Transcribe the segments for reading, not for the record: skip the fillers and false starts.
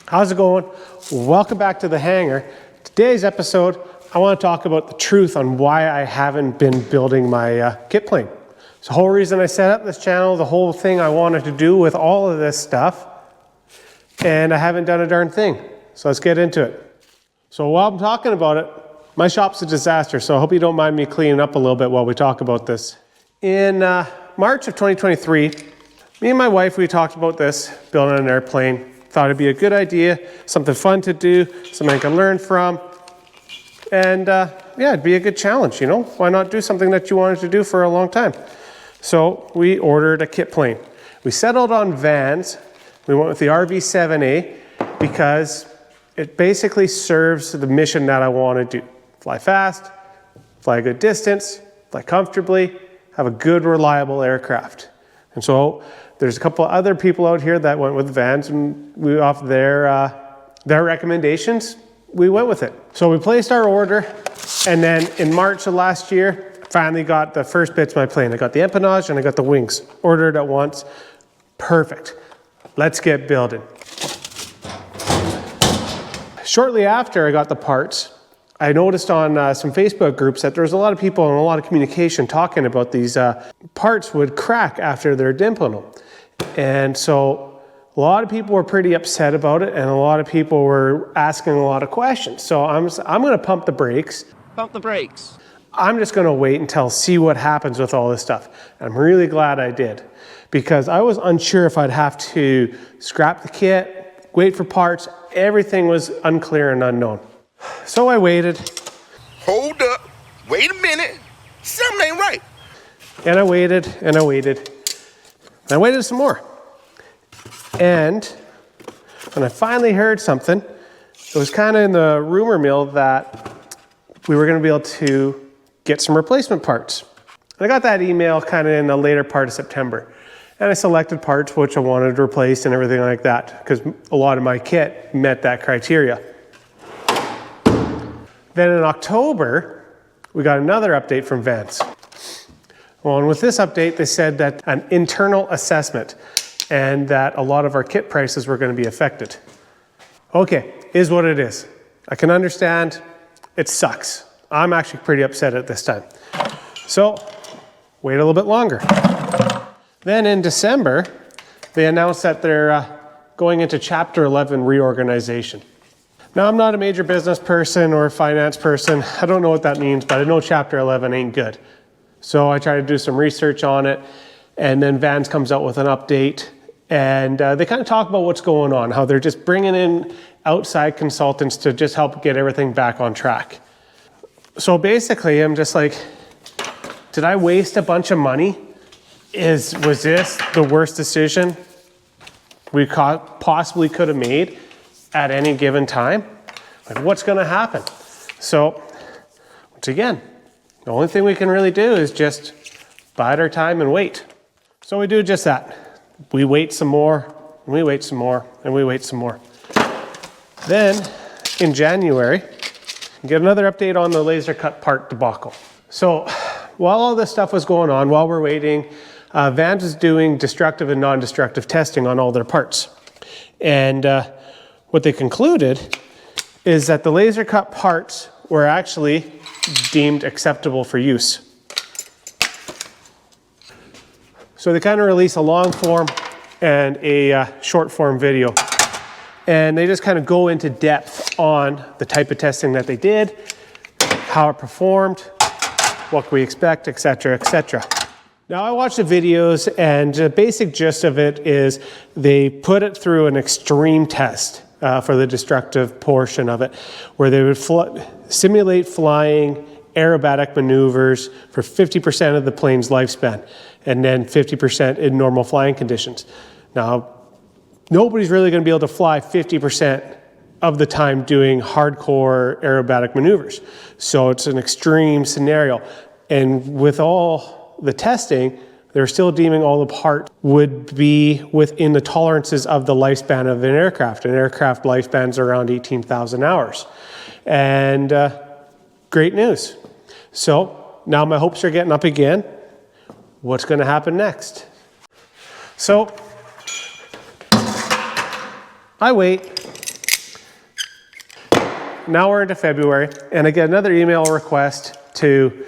How's it going? Welcome back to the hangar. Today's episode, I want to talk about the truth on why I haven't been building my kit plane. It's the whole reason I set up this channel, the whole thing I wanted to do with all of this stuff, and I haven't done a darn thing. So let's get into it. So while I'm talking about it, my shop's a disaster, so I hope you don't mind me cleaning up a little bit while we talk about this. In March of 2023, me and my wife, we talked about this, building an airplane. Thought it'd be a good idea, something fun to do, something I can learn from. And yeah, it'd be a good challenge, you know? Why not do something that you wanted to do for a long time? So we ordered a kit plane. We settled on Vans. We went with the RV7A because it basically serves the mission that I want to do. Fly fast, fly a good distance, fly comfortably, have a good, reliable aircraft. And so there's a couple other people out here that went with Vans, and we off their recommendations, we went with it. So we placed our order, and then in March of last year, finally got the first bits of my plane. I got the empennage and I got the wings ordered at once. Perfect. Let's get building. Shortly after I got the parts, I noticed on some Facebook groups that there was a lot of people and a lot of communication talking about these parts would crack after they're dimpling. And so a lot of people were pretty upset about it, and a lot of people were asking a lot of questions. So I'm going to pump the brakes. Pump the brakes. I'm just going to wait until see what happens with all this stuff. And I'm really glad I did, because I was unsure if I'd have to scrap the kit, wait for parts. Everything was unclear and unknown. So I waited. Hold up. Wait a minute. Something ain't right. And I waited, and I waited. And I waited some more. And when I finally heard something, it was kind of in the rumor mill that we were going to be able to get some replacement parts. And I got that email kind of in the later part of September. And I selected parts which I wanted to replace and everything like that, because a lot of my kit met that criteria. Then in October, we got another update from Vans. Well, and with this update, they said that an internal assessment and that a lot of our kit prices were going to be affected. Okay, is what it is. I can understand it sucks. I'm actually pretty upset at this time. So, wait a little bit longer. Then in December, they announced that they're going into Chapter 11 reorganization. Now, I'm not a major business person or a finance person. I don't know what that means, but I know Chapter 11 ain't good. So I tried to do some research on it, and then Vans comes out with an update, and they kind of talk about what's going on, how they're just bringing in outside consultants to just help get everything back on track. So basically, I'm just like, did I waste a bunch of money? Was this the worst decision we possibly could have made at any given time? Like, what's going to happen? So, once again, the only thing we can really do is just bide our time and wait. So we do just that. We wait some more, and we wait some more, and we wait some more. Then, in January, we get another update on the laser cut part debacle. So, while all this stuff was going on, while we're waiting, Vans is doing destructive and non-destructive testing on all their parts. And what they concluded is that the laser cut parts were actually deemed acceptable for use. So they kind of release a long form and a short form video. And they just kind of go into depth on the type of testing that they did, how it performed, what we expect, etc., etc. Now, I watched the videos, and the basic gist of it is they put it through an extreme test for the destructive portion of it, where they would simulate flying aerobatic maneuvers for 50% of the plane's lifespan, and then 50% in normal flying conditions. Now, nobody's really going to be able to fly 50% of the time doing hardcore aerobatic maneuvers. So it's an extreme scenario. And with all the testing, they're still deeming all the parts would be within the tolerances of the lifespan of an aircraft. An aircraft lifespan's around 18,000 hours. And great news. So now my hopes are getting up again. What's going to happen next? So I wait, now we're into February, and I get another email request to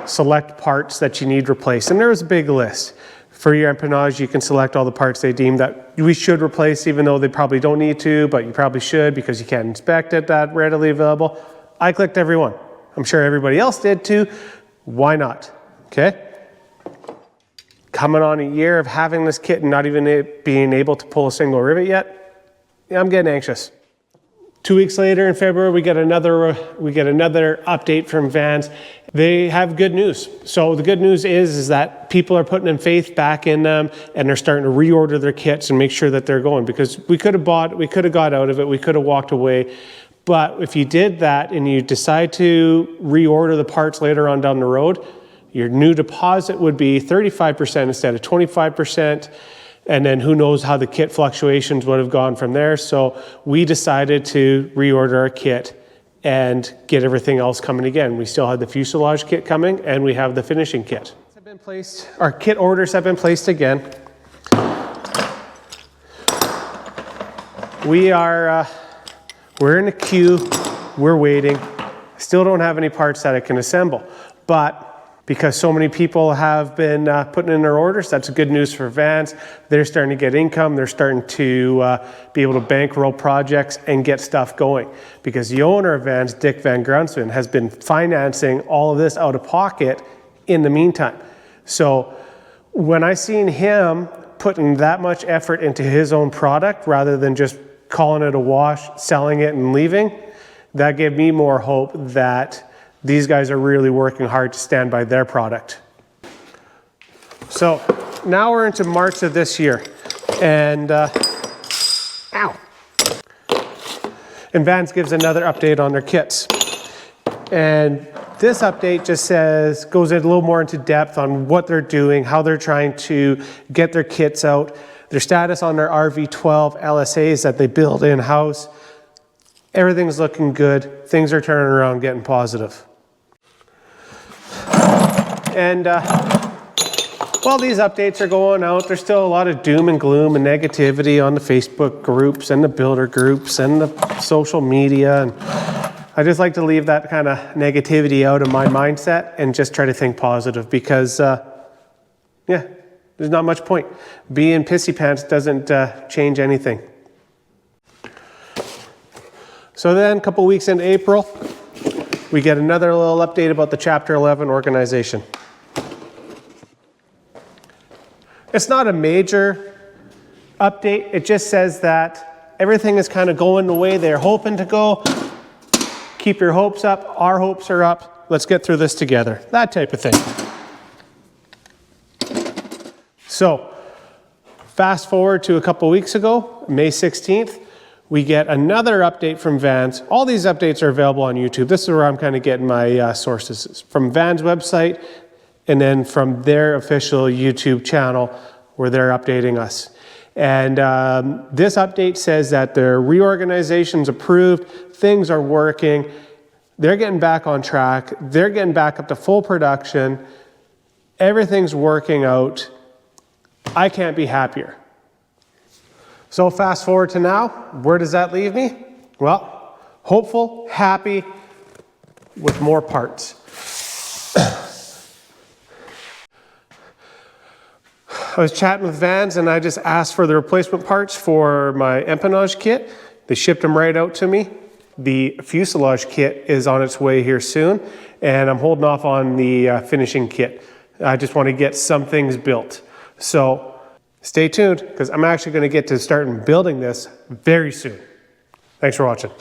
select parts that you need replaced. And there was a big list. For your empennage, you can select all the parts they deem that we should replace, even though they probably don't need to, but you probably should because you can't inspect it that readily available. I clicked every one. I'm sure everybody else did too. Why not? Okay. Coming on a year of having this kit and not even being able to pull a single rivet yet, I'm getting anxious. 2 weeks later in February, we get another update from Vans. They have good news. So the good news is that people are putting in faith back in them, and they're starting to reorder their kits and make sure that they're going, because we could have got out of it, we could have walked away. But if you did that and you decide to reorder the parts later on down the road, your new deposit would be 35% instead of 25%. And then who knows how the kit fluctuations would have gone from there. So we decided to reorder our kit and get everything else coming again. We still had the fuselage kit coming, and we have the finishing kit. Our kit orders have been placed again. We're in a queue, we're waiting. Still don't have any parts that I can assemble, but because so many people have been putting in their orders, that's good news for Vans. They're starting to get income. They're starting to be able to bankroll projects and get stuff going. Because the owner of Vans, Dick Van Grunsven, has been financing all of this out of pocket in the meantime. So when I seen him putting that much effort into his own product rather than just calling it a wash, selling it and leaving, that gave me more hope that these guys are really working hard to stand by their product. So now we're into March of this year, and Vans gives another update on their kits. And this update just goes a little more into depth on what they're doing, how they're trying to get their kits out, their status on their RV12 LSAs that they build in-house. Everything's looking good. Things are turning around, getting positive. And while these updates are going out, there's still a lot of doom and gloom and negativity on the Facebook groups and the builder groups and the social media. And I just like to leave that kind of negativity out of my mindset and just try to think positive, because, there's not much point. Being pissy pants doesn't change anything. So then a couple weeks into April, we get another little update about the Chapter 11 organization. It's not a major update. It just says that everything is kind of going the way they're hoping to go. Keep your hopes up. Our hopes are up. Let's get through this together. That type of thing. So, fast forward to a couple weeks ago, May 16th, we get another update from Vans. All these updates are available on YouTube. This is where I'm kind of getting my sources. From Vans' website, and then from their official YouTube channel where they're updating us. And this update says that their reorganization's approved, things are working, they're getting back on track, they're getting back up to full production, everything's working out. I can't be happier. So fast forward to now, where does that leave me? Well, hopeful, happy, with more parts. I was chatting with Vans and I just asked for the replacement parts for my empennage kit. They shipped them right out to me. The fuselage kit is on its way here soon, and I'm holding off on the finishing kit. I just want to get some things built. So stay tuned, because I'm actually going to get to start building this very soon. Thanks for watching.